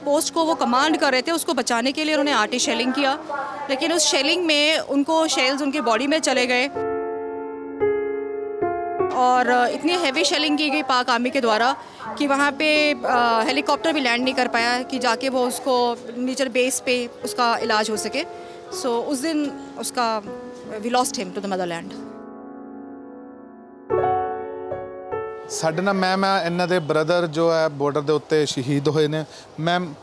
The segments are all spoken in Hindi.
पोस्ट को वो कमांड कर रहे थे उसको बचाने के लिए उन्होंने आर्टिस्ट शेलिंग किया, लेकिन उस शेलिंग में उनको शेल्स उनके बॉडी में चले गए और इतनी हैवी शेलिंग की गई पाक आर्मी के द्वारा कि वहाँ पे हेलीकॉप्टर भी लैंड नहीं कर पाया कि जाके वो उसको नीचे बेस पे उसका इलाज हो सके। सो उस दिन उसका we lost him to the motherland. ਸਾਡੇ ਨਾਲ ਮੈਮ ਆ ਇਹਨਾਂ ਦੇ ਬ੍ਰਦਰ ਜੋ ਹੈ ਬਾਰਡਰ ਦੇ ਉੱਤੇ ਸ਼ਹੀਦ ਹੋਏ ਨੇ। ਮੈਮ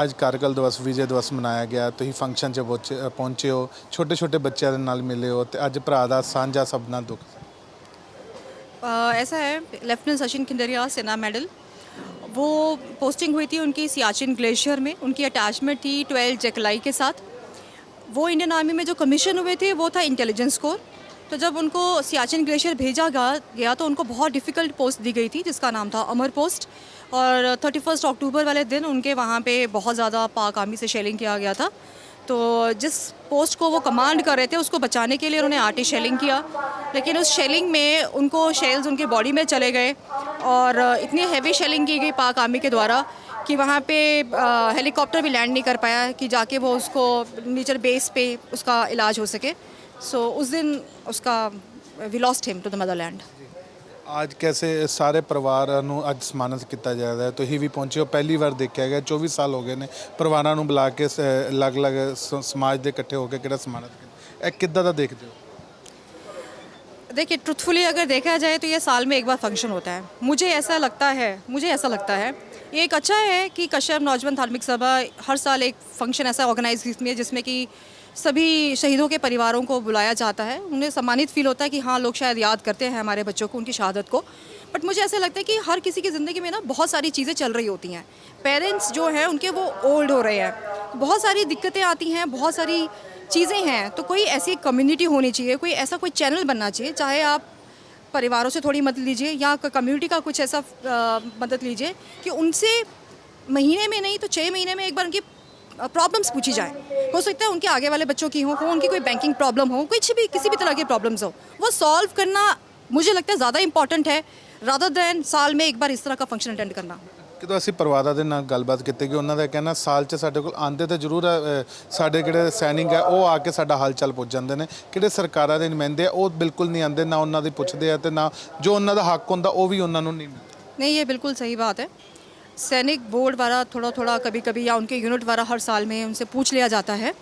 ਅੱਜ ਕਾਰਗਿਲ ਦਿਵਸ ਵਿਜੇ ਦਿਵਸ ਮਨਾਇਆ ਗਿਆ, ਤੁਸੀਂ ਫੰਕਸ਼ਨ 'ਚ ਪਹੁੰਚੇ ਹੋ, ਛੋਟੇ ਛੋਟੇ ਬੱਚਿਆਂ ਦੇ ਨਾਲ ਮਿਲੇ ਹੋ ਤੇ ਅੱਜ ਭਰਾ ਦਾ ਸਾਂਝਾ ਸਭ ਨਾਲ ਦੁੱਖ। ऐसा है, लेफ्टिनेंट सचिन खिंडरिया सेना मेडल, वो पोस्टिंग हुई थी उनकी सियाचिन ग्लेशियर में, उनकी अटैचमेंट थी 12 जेकलाई के साथ। वो इंडियन आर्मी में जो कमीशन हुए थे वो था इंटेलिजेंस कोर। तो जब उनको सियाचिन ग्लेशियर भेजा गया तो उनको बहुत डिफ़िकल्ट पोस्ट दी गई थी जिसका नाम था अमर पोस्ट, और 31 अक्टूबर वाले दिन उनके वहाँ पे बहुत ज़्यादा पाक आर्मी से शेलिंग किया गया था। तो जिस पोस्ट को वो कमांड कर रहे थे उसको बचाने के लिए उन्होंने आर्टिस्ट शेलिंग किया, लेकिन उस शेलिंग में उनको शेल्स उनके बॉडी में चले गए और इतनी हैवी शेलिंग की गई पाक आर्मी के द्वारा कि वहाँ पे हेलीकॉप्टर भी लैंड नहीं कर पाया कि जाके वो उसको नीचे बेस पे उसका इलाज हो सके। सो उस दिन उसका we lost him to the motherland. ਅੱਜ कैसे ਸਾਰੇ ਪਰਿਵਾਰ ਨੂੰ ਅੱਜ ਸਨਮਾਨਿਤ ਕੀਤਾ ਜਾ ਰਿਹਾ ਹੈ, ਤੁਸੀਂ ਵੀ ਪਹੁੰਚੇ ਹੋ, ਪਹਿਲੀ ਵਾਰ ਦੇਖਿਆ ਗਿਆ, 24 ਸਾਲ ਹੋ ਗਏ ਨੇ ਪਰਿਵਾਰਾਂ ਨੂੰ ਬੁਲਾ ਕੇ ਅਲੱਗ-ਅਲੱਗ ਸਮਾਜ ਦੇ ਇਕੱਠੇ ਹੋ ਕੇ ਕਿਹੜਾ ਸਨਮਾਨਿਤ ਕੀਤਾ, ਇਹ ਕਿੱਦਾਂ ਦਾ देखते हो? देखिए, ट्रुथफुली अगर देखा जाए तो ये साल में एक बार फंक्शन होता है। मुझे ऐसा लगता है ये एक अच्छा है कि कश्यप नौजवान धार्मिक सभा हर साल एक फंक्शन ऐसा ऑर्गेनाइज करती है जिसमें कि सभी शहीदों के परिवारों को बुलाया जाता है। उन्हें सम्मानित फील होता है कि हाँ, लोग शायद याद करते हैं हमारे बच्चों को, उनकी शहादत को। बट मुझे ऐसा लगता है कि हर किसी की ज़िंदगी में ना बहुत सारी चीज़ें चल रही होती हैं। पेरेंट्स जो हैं उनके वो ओल्ड हो रहे हैं, बहुत सारी दिक्कतें आती हैं, बहुत सारी चीज़ें हैं। तो कोई ऐसी कम्युनिटी होनी चाहिए, कोई ऐसा कोई चैनल बनना चाहिए, चाहे आप परिवारों से थोड़ी मदद लीजिए या कम्युनिटी का कुछ ऐसा मदद लीजिए कि उनसे महीने में नहीं तो 6 महीने में एक बार उनकी प्रॉब्लम्स पूछी जाए। हो सकता है उनके आगे वाले बच्चों की हो उनकी कोई बैंकिंग प्रॉब्लम हो, कुछ भी किसी भी तरह की प्रॉब्लम्स हो, वो सॉल्व करना मुझे लगता है ज़्यादा इंपॉर्टेंट है रादर दैन साल में एक बार इस तरह का फंक्शन अटेंड करना। ਜਦੋਂ ਅਸੀਂ ਪਰਿਵਾਰਾਂ ਦੇ ਨਾਲ ਗੱਲਬਾਤ ਕੀਤੀ ਕਿ ਉਹਨਾਂ ਦਾ ਕਹਿਣਾ ਸਾਲ 'ਚ ਸਾਡੇ ਕੋਲ ਆਉਂਦੇ ਤਾਂ ਜ਼ਰੂਰ ਸਾਡੇ ਜਿਹੜੇ ਸੈਨਿਕ ਹੈ ਉਹ ਆ ਕੇ ਸਾਡਾ ਹਾਲ ਚਾਲ ਪੁੱਛ ਜਾਂਦੇ ਨੇ, ਕਿਹੜੇ ਸਰਕਾਰਾਂ ਦੇ ਨੁਮਾਇੰਦੇ ਆ ਉਹ ਬਿਲਕੁਲ ਨਹੀਂ ਆਉਂਦੇ, ਨਾ ਉਹਨਾਂ ਦੀ ਪੁੱਛਦੇ ਆ ਤੇ ਨਾ ਜੋ ਉਹਨਾਂ ਦਾ ਹੱਕ ਹੁੰਦਾ ਉਹ ਵੀ ਉਹਨਾਂ ਨੂੰ ਨਹੀਂ ਮਿਲਦਾ। नहीं, ये बिल्कुल सही बात है। सैनिक बोर्ड वाला थोड़ा कभी कभी या उनके यूनिट वाला हर साल में उनसे पूछ लिया जाता है।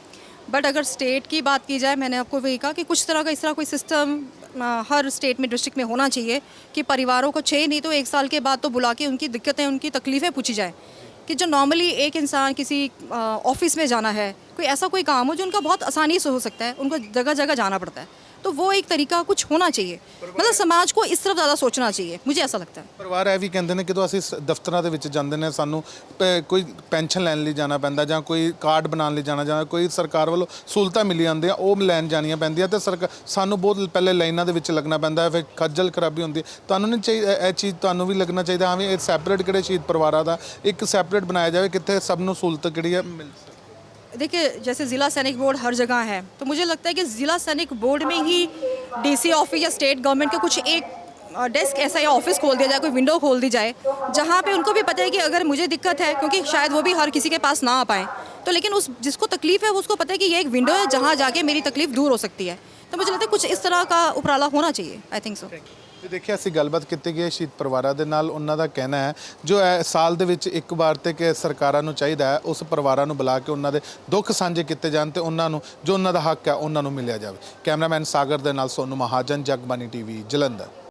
बट अगर स्टेट की बात की जाए, मैंने आपको वही कहा कि कुछ तरह का इस तरह कोई सिस्टम हर स्टेट में डिस्ट्रिक्ट में होना चाहिए कि परिवारों को 6 नहीं तो 1 साल के बाद तो बुला के उनकी दिक्कतें उनकी तकलीफ़ें पूछी जाए। कि जो नॉर्मली एक इंसान किसी ऑफिस में जाना है, कोई ऐसा कोई काम हो जो उनका बहुत आसानी से हो सकता है, उनको जगह जगह जाना पड़ता है, तो वो एक तरीका कुछ होना चाहिए। मतलब समाज को इस तरफ ज़्यादा सोचना चाहिए, मुझे ऐसा लगता है। ਪਰਿਵਾਰ ਇਹ ਵੀ ਕਹਿੰਦੇ ਨੇ ਕਿ ਜਦੋਂ ਅਸੀਂ ਦਫ਼ਤਰਾਂ ਦੇ ਵਿੱਚ ਜਾਂਦੇ ਨੇ ਸਾਨੂੰ ਕੋਈ ਪੈਨਸ਼ਨ ਲੈਣ ਲਈ ਜਾਣਾ ਪੈਂਦਾ ਜਾਂ ਕੋਈ ਕਾਰਡ ਬਣਾਉਣ ਲਈ ਜਾਣਾ ਕੋਈ ਸਰਕਾਰ ਵੱਲੋਂ ਸਹੂਲਤਾਂ ਮਿਲੀ ਜਾਂਦੀਆਂ ਉਹ ਲੈਣ ਜਾਣੀਆਂ ਪੈਂਦੀਆਂ ਤੇ ਸਾਨੂੰ ਬਹੁਤ ਪਹਿਲੇ ਲਾਈਨਾਂ ਦੇ ਵਿੱਚ ਲੱਗਣਾ ਪੈਂਦਾ, ਫਿਰ ਖੱਜਲ ਖਰਾਬੀ ਹੁੰਦੀ। ਤੁਹਾਨੂੰ ਨਹੀਂ ਚਾਹੀਦਾ ਇਹ ਚੀਜ਼, ਤੁਹਾਨੂੰ ਵੀ ਲੱਗਣਾ ਚਾਹੀਦਾ ਹਾਂ ਵੀ ਇਹ ਸੈਪਰੇਟ ਕਿਹੜੇ ਸ਼ਹੀਦ ਪਰਿਵਾਰਾਂ ਦਾ ਇੱਕ ਸੈਪਰੇਟ ਬਣਾਇਆ ਜਾਵੇ ਕਿੱਥੇ ਸਭ ਨੂੰ ਸਹੂਲਤ ਕਿਹੜੀ ਹੈ ਮਿਲ। देखिए, जैसे ज़िला सैनिक बोर्ड हर जगह है, तो मुझे लगता है कि ज़िला सैनिक बोर्ड में ही डीसी ऑफिस या स्टेट गवर्नमेंट का कुछ एक डेस्क ऐसा या ऑफिस खोल दिया जाए, कोई विंडो खोल दी जाए जहाँ पे उनको भी पता है कि अगर मुझे दिक्कत है, क्योंकि शायद वो भी हर किसी के पास ना आ पाए, तो लेकिन उस जिसको तकलीफ़ है वो उसको पता है कि ये एक विंडो है जहाँ जाके मेरी तकलीफ़ दूर हो सकती है। तो मुझे लगता है कुछ इस तरह का उपराला होना चाहिए। I think so. देखिए, ਅਸੀਂ ਗੱਲਬਾਤ ਕੀਤੀ ਗਈ ਸ਼ਹੀਦ ਪਰਿਵਾਰਾਂ ਦੇ ਨਾਲ, ਉਹਨਾਂ ਦਾ ਕਹਿਣਾ ਹੈ ਜੋ ਹੈ ਸਾਲ ਦੇ ਵਿੱਚ ਇੱਕ ਵਾਰ ਤੇ ਕਿ ਸਰਕਾਰਾਂ ਨੂੰ ਚਾਹੀਦਾ ਹੈ ਉਸ ਪਰਿਵਾਰਾਂ ਨੂੰ ਬੁਲਾ ਕੇ ਉਹਨਾਂ ਦੇ ਦੁੱਖ ਸਾਂਝੇ ਕੀਤੇ ਜਾਣ ਤੇ ਉਹਨਾਂ ਨੂੰ ਜੋ ਉਹਨਾਂ ਦਾ ਹੱਕ ਹੈ ਉਹਨਾਂ ਨੂੰ ਮਿਲਿਆ ਜਾਵੇ। ਕੈਮਰਾਮੈਨ ਸਾਗਰ ਦੇ ਨਾਲ ਸੋਨੂ ਮਹਾਜਨ, ਜਗਬਾਨੀ ਟੀਵੀ, ਜਲੰਧਰ।